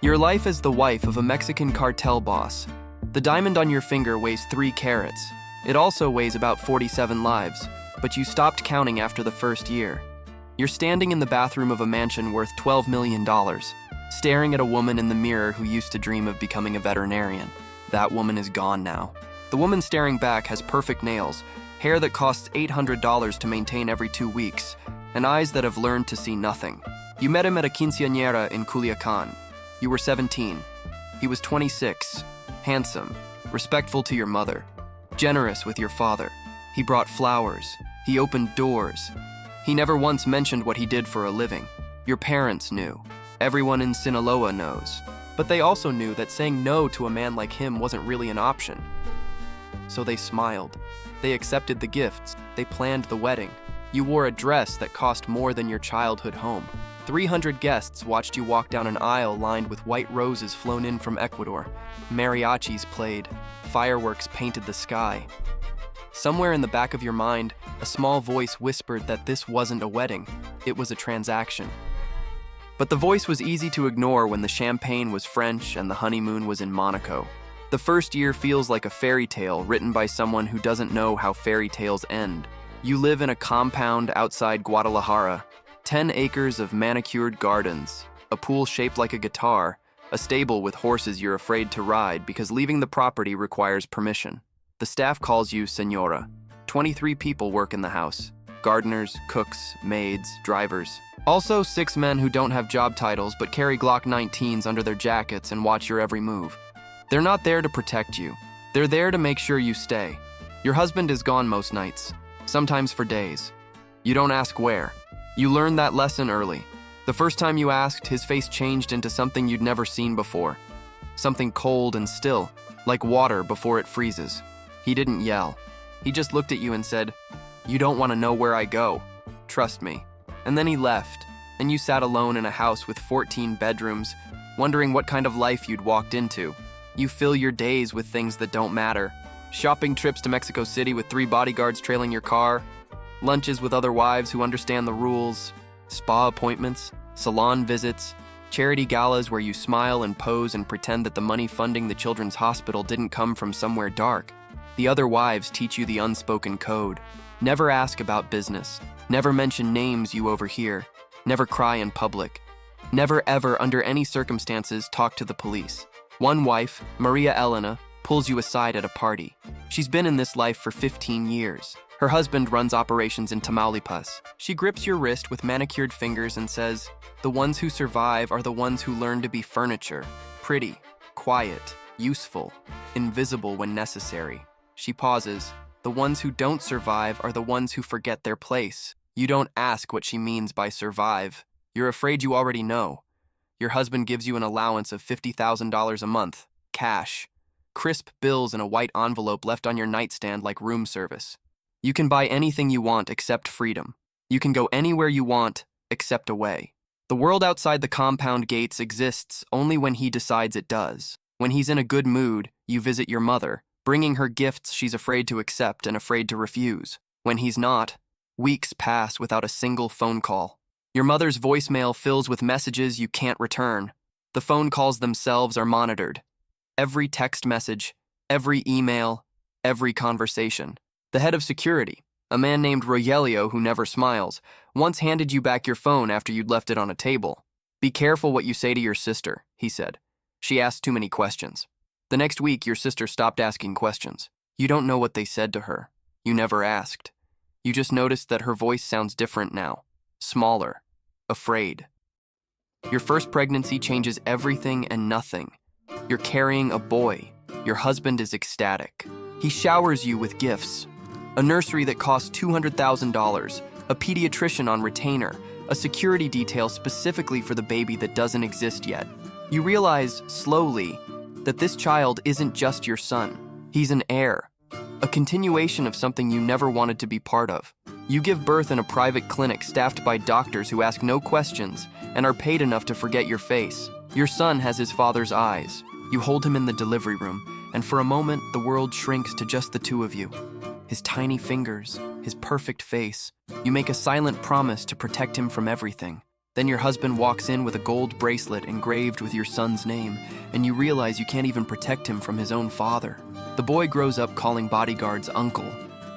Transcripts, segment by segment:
Your life as the wife of a Mexican cartel boss. The diamond on your finger weighs 3 carats. It also weighs about 47 lives, but you stopped counting after the first year. You're standing in the bathroom of a mansion worth $12 million, staring at a woman in the mirror who used to dream of becoming a veterinarian. That woman is gone now. The woman staring back has perfect nails, hair that costs $800 to maintain every 2 weeks, and eyes that have learned to see nothing. You met him at a quinceañera in Culiacan. You were 17. He was 26, handsome, respectful to your mother, generous with your father. He brought flowers. He opened doors. He never once mentioned what he did for a living. Your parents knew. Everyone in Sinaloa knows. But they also knew that saying no to a man like him wasn't really an option. So they smiled. They accepted the gifts. They planned the wedding. You wore a dress that cost more than your childhood home. 300 guests watched you walk down an aisle lined with white roses flown in from Ecuador. Mariachis played. Fireworks painted the sky. Somewhere in the back of your mind, a small voice whispered that this wasn't a wedding. It was a transaction. But the voice was easy to ignore when the champagne was French and the honeymoon was in Monaco. The first year feels like a fairy tale written by someone who doesn't know how fairy tales end. You live in a compound outside Guadalajara. 10 acres of manicured gardens, a pool shaped like a guitar, a stable with horses you're afraid to ride because leaving the property requires permission. The staff calls you Señora. 23 people work in the house. Gardeners, cooks, maids, drivers. Also 6 men who don't have job titles but carry Glock 19s under their jackets and watch your every move. They're not there to protect you. They're there to make sure you stay. Your husband is gone most nights, sometimes for days. You don't ask where. You learned that lesson early. The first time you asked, his face changed into something you'd never seen before. Something cold and still, like water before it freezes. He didn't yell. He just looked at you and said, "You don't want to know where I go. Trust me." And then he left, and you sat alone in a house with 14 bedrooms, wondering what kind of life you'd walked into. You fill your days with things that don't matter. Shopping trips to Mexico City with 3 bodyguards trailing your car, lunches with other wives who understand the rules, spa appointments, salon visits, charity galas where you smile and pose and pretend that the money funding the children's hospital didn't come from somewhere dark. The other wives teach you the unspoken code. Never ask about business. Never mention names you overhear. Never cry in public. Never ever, under any circumstances, talk to the police. One wife, Maria Elena, pulls you aside at a party. She's been in this life for 15 years. Her husband runs operations in Tamaulipas. She grips your wrist with manicured fingers and says, "The ones who survive are the ones who learn to be furniture. Pretty, quiet, useful, invisible when necessary." She pauses. "The ones who don't survive are the ones who forget their place." You don't ask what she means by survive. You're afraid you already know. Your husband gives you an allowance of $50,000 a month, cash. Crisp bills in a white envelope left on your nightstand like room service. You can buy anything you want except freedom. You can go anywhere you want except away. The world outside the compound gates exists only when he decides it does. When he's in a good mood, you visit your mother, bringing her gifts she's afraid to accept and afraid to refuse. When he's not, weeks pass without a single phone call. Your mother's voicemail fills with messages you can't return. The phone calls themselves are monitored. Every text message, every email, every conversation. The head of security, a man named Rogelio who never smiles, once handed you back your phone after you'd left it on a table. "Be careful what you say to your sister," he said. "She asks too many questions." The next week, your sister stopped asking questions. You don't know what they said to her. You never asked. You just noticed that her voice sounds different now. Smaller. Afraid. Your first pregnancy changes everything and nothing. You're carrying a boy. Your husband is ecstatic. He showers you with gifts. A nursery that costs $200,000, a pediatrician on retainer, a security detail specifically for the baby that doesn't exist yet. You realize, slowly, that this child isn't just your son. He's an heir, a continuation of something you never wanted to be part of. You give birth in a private clinic staffed by doctors who ask no questions and are paid enough to forget your face. Your son has his father's eyes. You hold him in the delivery room, and for a moment, the world shrinks to just the two of you. His tiny fingers, his perfect face. You make a silent promise to protect him from everything. Then your husband walks in with a gold bracelet engraved with your son's name, and you realize you can't even protect him from his own father. The boy grows up calling bodyguards uncle.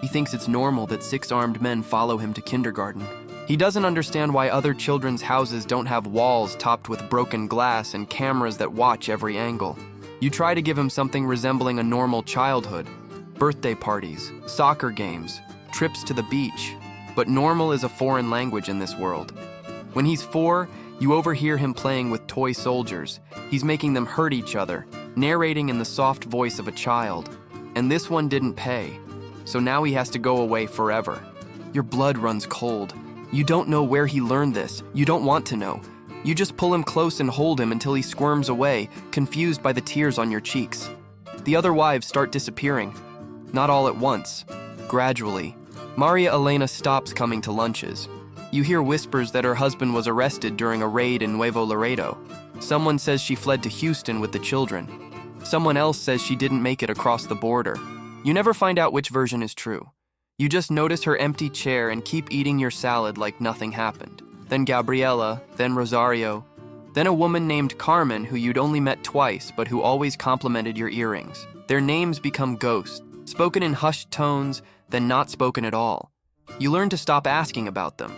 He thinks it's normal that 6 armed men follow him to kindergarten. He doesn't understand why other children's houses don't have walls topped with broken glass and cameras that watch every angle. You try to give him something resembling a normal childhood. Birthday parties, soccer games, trips to the beach. But normal is a foreign language in this world. When he's 4, you overhear him playing with toy soldiers. He's making them hurt each other, narrating in the soft voice of a child. And this one didn't pay, so now he has to go away forever. Your blood runs cold. You don't know where he learned this. You don't want to know. You just pull him close and hold him until he squirms away, confused by the tears on your cheeks. The other wives start disappearing. Not all at once. Gradually. Maria Elena stops coming to lunches. You hear whispers that her husband was arrested during a raid in Nuevo Laredo. Someone says she fled to Houston with the children. Someone else says she didn't make it across the border. You never find out which version is true. You just notice her empty chair and keep eating your salad like nothing happened. Then Gabriela, then Rosario, then a woman named Carmen who you'd only met twice but who always complimented your earrings. Their names become ghosts, spoken in hushed tones, then not spoken at all. You learn to stop asking about them.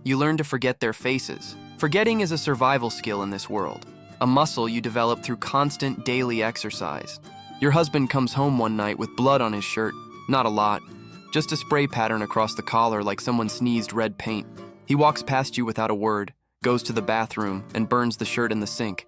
You learn to forget their faces. Forgetting is a survival skill in this world, a muscle you develop through constant daily exercise. Your husband comes home one night with blood on his shirt, not a lot, just a spray pattern across the collar like someone sneezed red paint. He walks past you without a word, goes to the bathroom, and burns the shirt in the sink.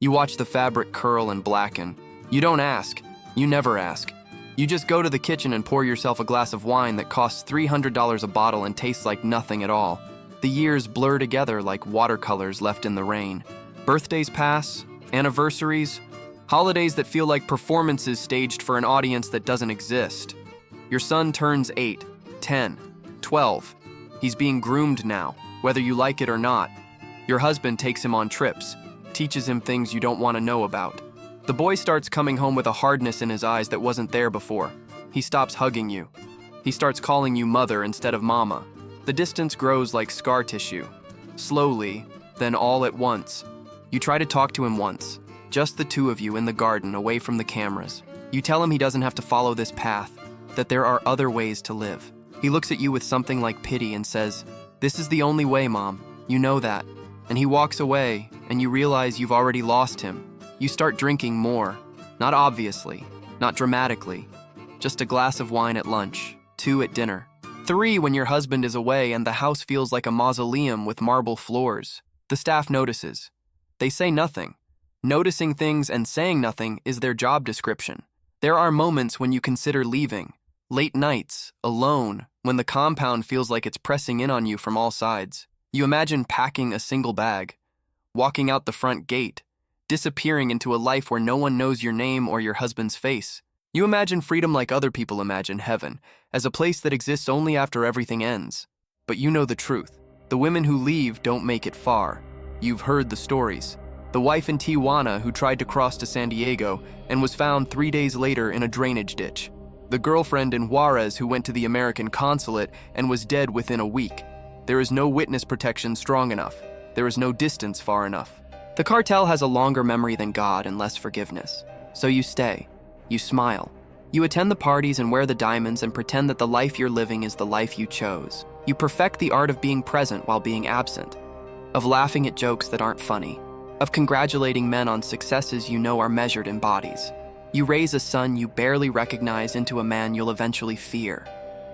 You watch the fabric curl and blacken. You don't ask. You never ask. You just go to the kitchen and pour yourself a glass of wine that costs $300 a bottle and tastes like nothing at all. The years blur together like watercolors left in the rain. Birthdays pass, anniversaries, holidays that feel like performances staged for an audience that doesn't exist. Your son turns 8, 10, 12. He's being groomed now, whether you like it or not. Your husband takes him on trips, teaches him things you don't want to know about. The boy starts coming home with a hardness in his eyes that wasn't there before. He stops hugging you. He starts calling you mother instead of mama. The distance grows like scar tissue. Slowly, then all at once. You try to talk to him once, just the two of you in the garden away from the cameras. You tell him he doesn't have to follow this path, that there are other ways to live. He looks at you with something like pity and says, "This is the only way, Mom. You know that." And he walks away, and you realize you've already lost him. You start drinking more. Not obviously, not dramatically. Just a glass of wine at lunch, 2 at dinner. 3 when your husband is away and the house feels like a mausoleum with marble floors. The staff notices. They say nothing. Noticing things and saying nothing is their job description. There are moments when you consider leaving. Late nights, alone, when the compound feels like it's pressing in on you from all sides. You imagine packing a single bag, walking out the front gate, disappearing into a life where no one knows your name or your husband's face. You imagine freedom like other people imagine heaven, as a place that exists only after everything ends. But you know the truth. The women who leave don't make it far. You've heard the stories. The wife in Tijuana who tried to cross to San Diego and was found 3 days later in a drainage ditch. The girlfriend in Juarez who went to the American consulate and was dead within a week. There is no witness protection strong enough. There is no distance far enough. The cartel has a longer memory than God and less forgiveness. So you stay. You smile. You attend the parties and wear the diamonds and pretend that the life you're living is the life you chose. You perfect the art of being present while being absent, of laughing at jokes that aren't funny, of congratulating men on successes you know are measured in bodies. You raise a son you barely recognize into a man you'll eventually fear.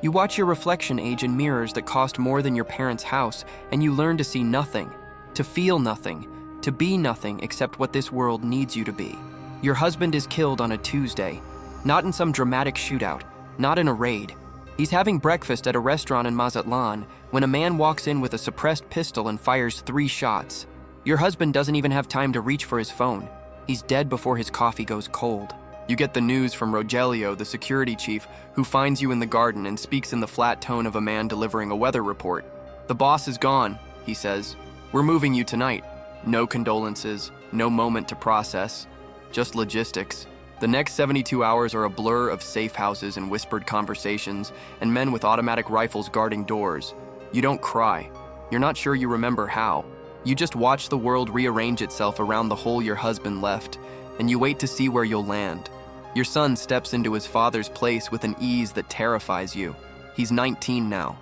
You watch your reflection age in mirrors that cost more than your parents' house, and you learn to see nothing, to feel nothing, to be nothing except what this world needs you to be. Your husband is killed on a Tuesday, not in some dramatic shootout, not in a raid. He's having breakfast at a restaurant in Mazatlan when a man walks in with a suppressed pistol and fires 3 shots. Your husband doesn't even have time to reach for his phone. He's dead before his coffee goes cold. You get the news from Rogelio, the security chief, who finds you in the garden and speaks in the flat tone of a man delivering a weather report. "The boss is gone," he says. "We're moving you tonight." No condolences, no moment to process, just logistics. The next 72 hours are a blur of safe houses and whispered conversations and men with automatic rifles guarding doors. You don't cry. You're not sure you remember how. You just watch the world rearrange itself around the hole your husband left, and you wait to see where you'll land. Your son steps into his father's place with an ease that terrifies you. He's 19 now,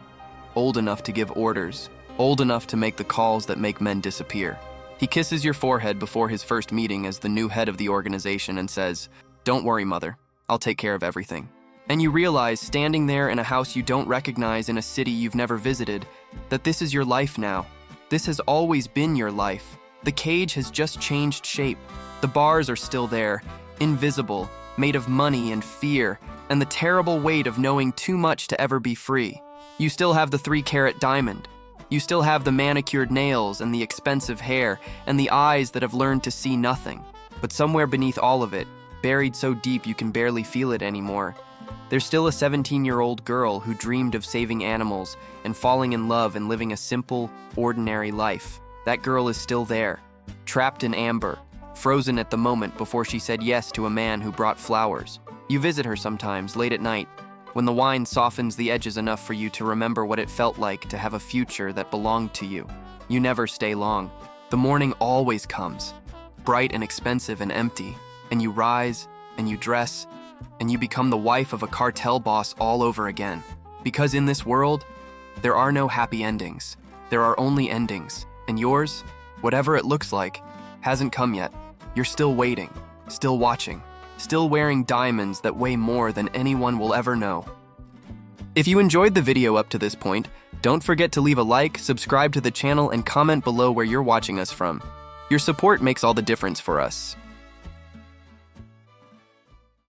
old enough to give orders, old enough to make the calls that make men disappear. He kisses your forehead before his first meeting as the new head of the organization and says, "Don't worry, mother, I'll take care of everything." And you realize, standing there in a house you don't recognize in a city you've never visited, that this is your life now. This has always been your life. The cage has just changed shape. The bars are still there, invisible, made of money and fear, and the terrible weight of knowing too much to ever be free. You still have the 3-carat diamond. You still have the manicured nails and the expensive hair and the eyes that have learned to see nothing. But somewhere beneath all of it, buried so deep you can barely feel it anymore, there's still a 17-year-old girl who dreamed of saving animals and falling in love and living a simple, ordinary life. That girl is still there, trapped in amber, frozen at the moment before she said yes to a man who brought flowers. You visit her sometimes, late at night, when the wine softens the edges enough for you to remember what it felt like to have a future that belonged to you. You never stay long. The morning always comes, bright and expensive and empty, and you rise, and you dress, and you become the wife of a cartel boss all over again. Because in this world, there are no happy endings. There are only endings, and yours, whatever it looks like, hasn't come yet. You're still waiting, still watching, still wearing diamonds that weigh more than anyone will ever know. If you enjoyed the video up to this point, don't forget to leave a like, subscribe to the channel, and comment below where you're watching us from. Your support makes all the difference for us.